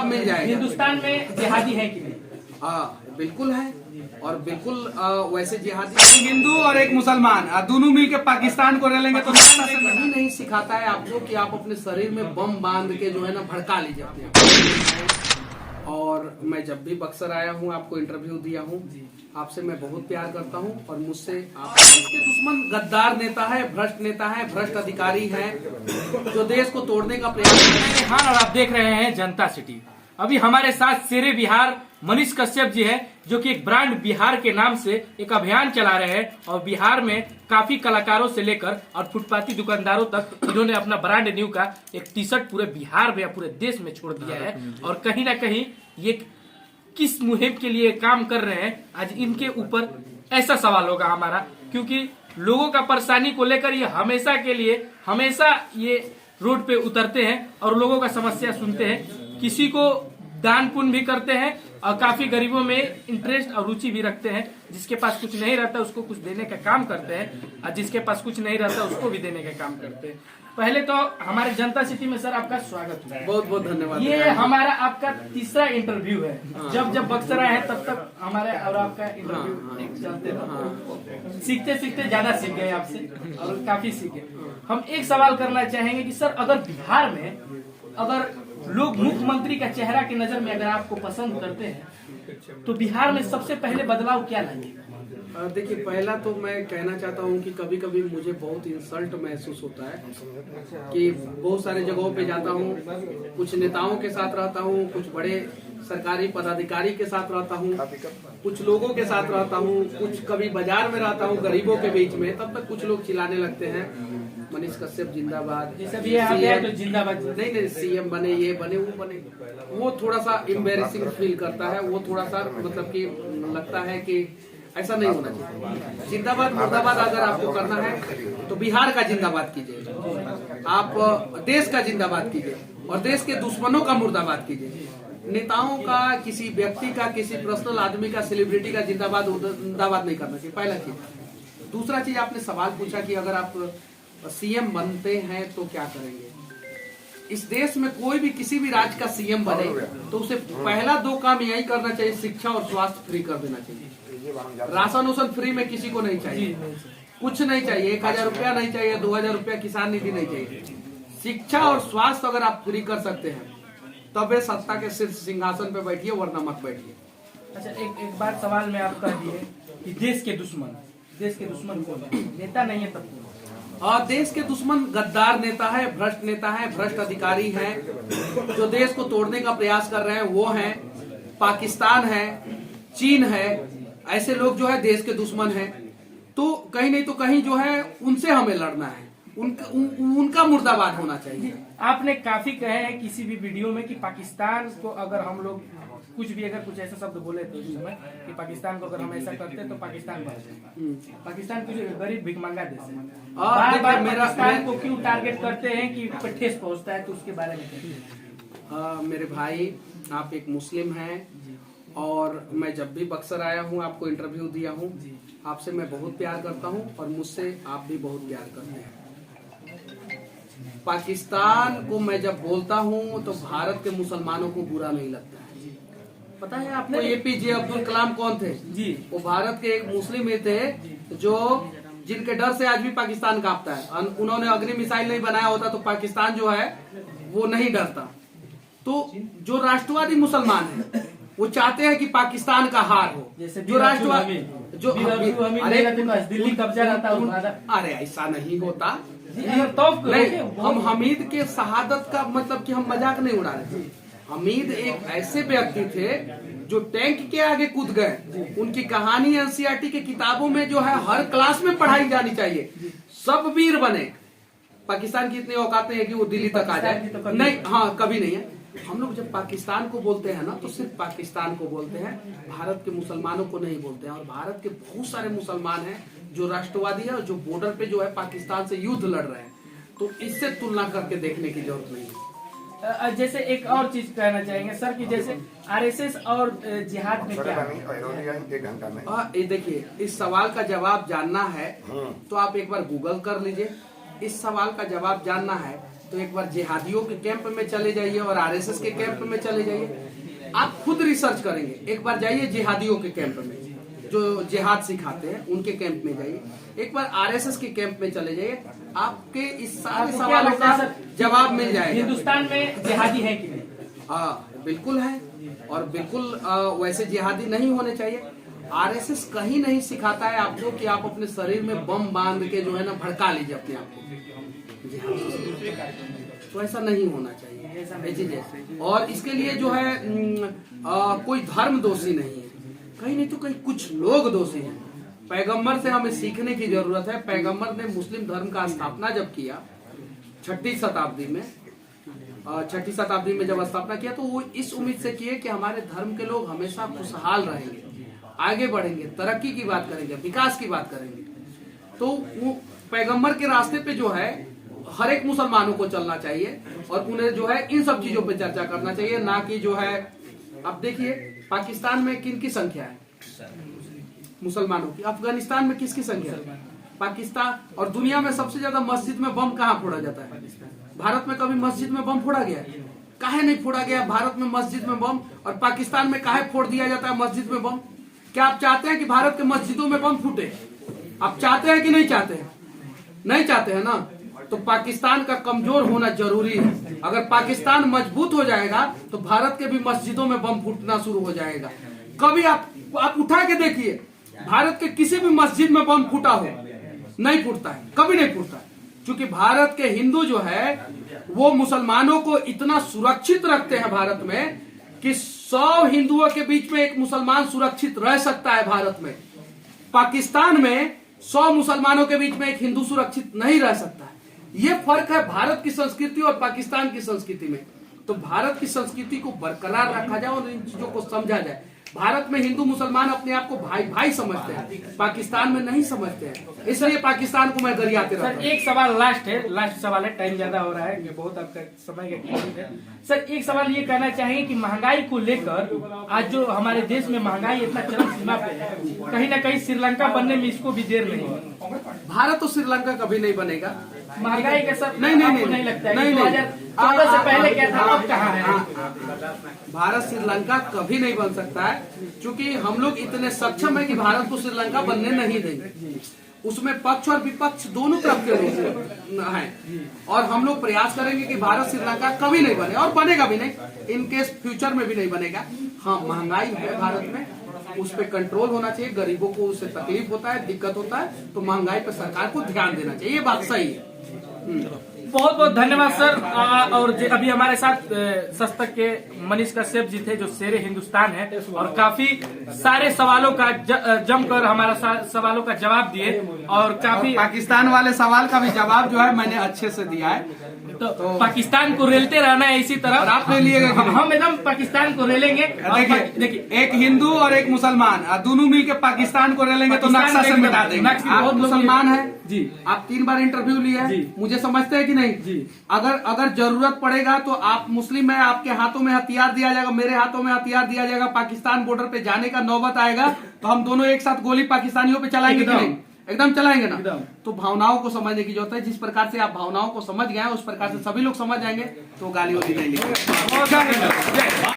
सब मिल जाएगा। हिंदुस्तान में जिहादी है कि नहीं? हाँ बिल्कुल है, और बिल्कुल वैसे जिहादी हिंदू और एक मुसलमान दोनों मिलकर पाकिस्तान को रह लेंगे तो कहीं नहीं सिखाता है आपको कि आप अपने शरीर में बम बांध के जो है ना भड़का लीजिए अपने आप। और मैं जब भी बक्सर आया हूँ, आपको इंटरव्यू दिया हूँ, आपसे मैं बहुत प्यार करता हूँ, और मुझसे आप इसके दुश्मन गद्दार नेता है, भ्रष्ट नेता है, भ्रष्ट अधिकारी है, जो देश को तोड़ने का प्रयास कर रहे हैं। हाँ, और आप देख रहे हैं जनता सिटी। अभी हमारे साथ शेरे बिहार मनीष कश्यप जी हैं, जो कि एक ब्रांड बिहार के नाम से एक अभियान चला रहे हैं, और बिहार में काफी कलाकारों से लेकर और फुटपाथी दुकानदारों तक इन्होंने अपना ब्रांड न्यू का एक टी शर्ट पूरे बिहार में या पूरे देश में छोड़ दिया है। और कहीं ना कहीं ये किस मुहिम के लिए काम कर रहे हैं, आज इनके ऊपर ऐसा सवाल होगा हमारा, क्योंकि लोगों का परेशानी को लेकर ये हमेशा के लिए हमेशा ये रोड पे उतरते हैं और लोगों का समस्या सुनते हैं। किसी को दान पुण्य भी करते हैं और काफी गरीबों में इंटरेस्ट और रुचि भी रखते हैं। जिसके पास कुछ नहीं रहता उसको कुछ देने का काम करते हैं, और जिसके पास कुछ नहीं रहता उसको भी देने का काम करते हैं। पहले तो हमारे जनता सिटी में सर आपका स्वागत है। बहुत बहुत धन्यवाद। ये हमारा आपका तीसरा इंटरव्यू है। जब बक्सर आए हैं तब तक हमारे और आपका इंटरव्यू चलते रहा। सीखते सीखते ज्यादा सीख गए आपसे, और काफी सीखे। हम एक सवाल करना चाहेंगे कि सर, अगर बिहार में अगर लोग मुख्यमंत्री का चेहरा की नजर में अगर आपको पसंद करते हैं, तो बिहार में सबसे पहले बदलाव क्या लाएंगे? देखिए, पहला तो मैं कहना चाहता हूँ कि कभी कभी मुझे बहुत इंसल्ट महसूस होता है कि बहुत सारे जगहों पे जाता हूँ, कुछ नेताओं के साथ रहता हूँ, कुछ बड़े सरकारी पदाधिकारी के साथ रहता हूँ, कुछ लोगों के साथ रहता हूँ, कुछ कभी बाजार में रहता हूँ गरीबों के बीच में, तब तक कुछ लोग चिल्लाने लगते हैं मनीष कश्यप जिंदाबाद, तो जिंदाबाद। नहीं सीएम बने, ये बने, वो बने। वो थोड़ा सा एम्बेरसिंग फील करता है, वो थोड़ा सा मतलब कि लगता है कि ऐसा नहीं होना चाहिए। जिंदाबाद मुर्दाबाद अगर आपको करना है तो बिहार का जिंदाबाद कीजिए, आप देश का जिंदाबाद कीजिए, और देश के दुश्मनों का मुर्दाबाद कीजिए। नेताओं का, किसी व्यक्ति का, किसी पर्सनल आदमी का, सेलिब्रिटी का जिंदाबाद मुर्दाबाद नहीं करना चाहिए, पहला चीज। दूसरा चीज, आपने सवाल पूछा कि अगर आप सीएम बनते हैं तो क्या करेंगे। इस देश में कोई भी किसी भी राज्य का सीएम बने तो उसे पहला दो काम यही करना चाहिए, शिक्षा और स्वास्थ्य फ्री कर देना चाहिए। राशन उसन फ्री में किसी को नहीं चाहिए, कुछ नहीं चाहिए, 1000 रुपया नहीं चाहिए, 2000 रुपया किसान निधि नहीं चाहिए। शिक्षा और स्वास्थ्य अगर आप फ्री कर सकते हैं तब वे सत्ता के शीर्ष सिंहासन पे बैठिए, वरना मत बैठिए। अच्छा, एक बात सवाल में आप कह दिए कि देश के दुश्मन कौन है? नेता नहीं है तब कौन? और देश के दुश्मन गद्दार नेता है, भ्रष्ट अधिकारी हैं, जो देश को तोड़ने का प्रयास कर रहे हैं, वो हैं पाकिस्तान है, चीन है। ऐसे लोग जो है देश के दुश्मन हैं। तो कहीं नहीं तो कहीं जो है उनसे हमें लड़ना है, उनका मुर्दाबाद होना चाहिए। आपने काफी कहे हैं किसी भी वीडियो में कि पाकिस्तान को अगर हम लोग कुछ ऐसा शब्द बोले थे उस समय कि पाकिस्तान को अगर हम ऐसा करते तो पाकिस्तान पाकिस्तान कुछ गरीब भिखमंगा देश है। बार पाकिस्तान को क्यों टारगेट करते हैं कि ठेस पहुंचता है, तो उसके बारे में मेरे भाई, आप एक मुस्लिम हैं, और मैं जब भी बक्सर आया हूँ, आपको इंटरव्यू दिया हूँ, आपसे मैं बहुत प्यार करता हूँ, और मुझसे आप भी बहुत प्यार करते हैं। पाकिस्तान को मैं जब बोलता हूँ तो भारत के मुसलमानों को बुरा नहीं लगता है। पता है आपको एपीजे अब्दुल कलाम कौन थे? जी, वो भारत के एक मुस्लिम ही थे, जो जिनके डर से आज भी पाकिस्तान कांपता है। उन्होंने अग्नि मिसाइल नहीं बनाया होता तो पाकिस्तान जो है वो नहीं डरता। तो जो राष्ट्रवादी मुसलमान है वो चाहते हैं कि पाकिस्तान का हार हो। जो राष्ट्रवादी दिल्ली कब्जा रहता, अरे ऐसा नहीं होता। नहीं, हम हमीद के शहादत का मतलब कि हम मजाक नहीं उड़ा रहे। हमीद एक ऐसे व्यक्ति थे जो टैंक के आगे कूद गए। उनकी कहानी एनसीईआरटी की किताबों में जो है हर क्लास में पढ़ाई जानी चाहिए। सब वीर बने। पाकिस्तान की इतनी औकात नहीं है कि वो दिल्ली तक आ जाए, नहीं, हाँ कभी नहीं है। हम लोग जब पाकिस्तान को बोलते हैं ना तो सिर्फ पाकिस्तान को बोलते हैं, भारत के मुसलमानों को नहीं बोलते हैं। और भारत के बहुत सारे मुसलमान हैं जो राष्ट्रवादी है और जो बॉर्डर पे जो है पाकिस्तान से युद्ध लड़ रहे हैं। तो इससे तुलना करके देखने की जरूरत नहीं है। जैसे एक और चीज कहना चाहेंगे सर कि जैसे आरएसएस और जिहाद में क्या ये देखिए, इस सवाल का जवाब जानना है तो आप एक बार गूगल कर लीजिए। इस सवाल का जवाब जानना है तो एक बार जिहादियों के कैंप में चले जाइए और आरएसएस के कैंप में चले जाइए। आप खुद रिसर्च करेंगे, एक बार जाइए जिहादियों के कैंप में, जो जिहाद सिखाते हैं उनके कैंप में जाइए, एक बार आरएसएस के कैंप में चले जाइए, आपके इस सारे आपको क्या सवालों लगता है का सर, जवाब मिल जाएगा। हिंदुस्तान में जिहादी है कि नहीं? बिल्कुल है, और बिल्कुल वैसे जिहादी नहीं होने चाहिए। आरएसएस कहीं नहीं सिखाता है आपको कि आप अपने शरीर में बम बांध के जो है ना भड़का लीजिए अपने आप को, तो ऐसा नहीं होना चाहिए ये चीजें। और इसके लिए जो है कोई धर्म दोषी नहीं है, कहीं नहीं तो कहीं कुछ लोग दोषी हैं। पैगंबर से हमें सीखने की जरूरत है। पैगंबर ने मुस्लिम धर्म का स्थापना जब किया छठी शताब्दी में जब स्थापना किया, तो वो इस उम्मीद से किए कि हमारे धर्म के लोग हमेशा खुशहाल रहेंगे, आगे बढ़ेंगे, तरक्की की बात करेंगे, विकास की बात करेंगे। तो वो पैगंबर के रास्ते पे जो है हर एक मुसलमानों को चलना चाहिए और उन्हें जो है इन सब चीजों पे चर्चा करना चाहिए, ना कि जो है अब देखिए पाकिस्तान में किन की संख्या है मुसलमानों की, अफगानिस्तान में किसकी संख्या है, पाकिस्तान, और दुनिया में सबसे ज्यादा मस्जिद में बम कहाँ फोड़ा जाता है? भारत में कभी मस्जिद में बम फोड़ा गया? काहे नहीं फोड़ा गया भारत में मस्जिद में बम, और पाकिस्तान में काहे फोड़ दिया जाता है मस्जिद में बम? क्या आप चाहते हैं कि भारत के मस्जिदों में बम फूटे? आप चाहते हैं कि नहीं चाहते हैं? नहीं चाहते हैं ना। तो पाकिस्तान का कमजोर होना जरूरी है। अगर पाकिस्तान मजबूत हो जाएगा तो भारत के भी मस्जिदों में बम फूटना शुरू हो जाएगा। कभी आप उठा के देखिए, भारत के किसी भी मस्जिद में बम फूटा हो? नहीं फूटता है, कभी नहीं फूटता है, क्योंकि भारत के हिंदू जो है वो मुसलमानों को इतना सुरक्षित रखते हैं भारत में कि 100 हिंदुओं के बीच में एक मुसलमान सुरक्षित रह सकता है भारत में। पाकिस्तान में 100 मुसलमानों के बीच में एक हिंदू सुरक्षित नहीं रह सकता है। ये फर्क है भारत की संस्कृति और पाकिस्तान की संस्कृति में। तो भारत की संस्कृति को बरकरार रखा जाए और इन चीजों को समझा जाए। भारत में हिंदू मुसलमान अपने आप को भाई भाई समझते हैं, पाकिस्तान में नहीं समझते हैं, इसलिए पाकिस्तान को मैं गरियाते रहता हूं। सर एक सवाल लास्ट सवाल है, टाइम ज्यादा हो रहा है, ये बहुत आपका समय का कीमत है। सर एक सवाल ये कहना चाहेंगे कि महंगाई को लेकर आज जो हमारे देश में महंगाई इतना चरम सीमा पे है, कहीं ना कहीं श्रीलंका बनने में इसको भी देर नहीं है। भारत तो श्रीलंका कभी नहीं बनेगा। महंगाई का सर नहीं लगता है नहीं 2014 से पहले क्या था, अब कहाँ है? भारत श्रीलंका कभी नहीं बन सकता है, क्योंकि हम लोग इतने सक्षम है कि भारत को श्रीलंका बनने नहीं देंगे। उसमें पक्ष और विपक्ष दोनों तरफ के लोग हैं, और हम लोग प्रयास करेंगे कि भारत श्रीलंका कभी नहीं बने, और बनेगा भी नहीं, इन केस फ्यूचर में भी नहीं बनेगा। हाँ, महंगाई है भारत में, उस पर कंट्रोल होना चाहिए। गरीबों को उससे तकलीफ होता है, दिक्कत होता है, तो महंगाई पर सरकार को ध्यान देना चाहिए। ये बात सही है। बहुत बहुत धन्यवाद सर। और अभी हमारे साथ सस्तक के मनीष कश्यप जी थे, जो शेरे हिंदुस्तान है, और काफी सारे सवालों का जमकर हमारा सवालों का जवाब दिए, और काफी पाकिस्तान वाले सवाल का भी जवाब जो है मैंने अच्छे से दिया है। तो पाकिस्तान को रेलते रहना है इसी तरह। आप ले लिएगा कि नहीं? हम एकदम पाकिस्तान को रेलेंगे। देखिए, एक हिंदू और एक मुसलमान दोनों मिलकर पाकिस्तान को रेलेंगे तो नक्शा से मिटा देंगे। आप मुसलमान है जी, आप 3 बार इंटरव्यू लिया है, मुझे समझते हैं कि नहीं जी। अगर जरूरत पड़ेगा तो आप मुस्लिम है, आपके हाथों में हथियार दिया जाएगा, मेरे हाथों में हथियार दिया जाएगा, पाकिस्तान बॉर्डर पे जाने का नौबत आएगा तो हम दोनों एक साथ गोली पाकिस्तानियों पे चलाएंगे कि नहीं? एकदम चलाएंगे ना। तो भावनाओं को समझने की जरूरत है। जिस प्रकार से आप भावनाओं को समझ गए उस प्रकार से सभी लोग समझ जाएंगे, तो गाली वाली नहीं लिखेंगे।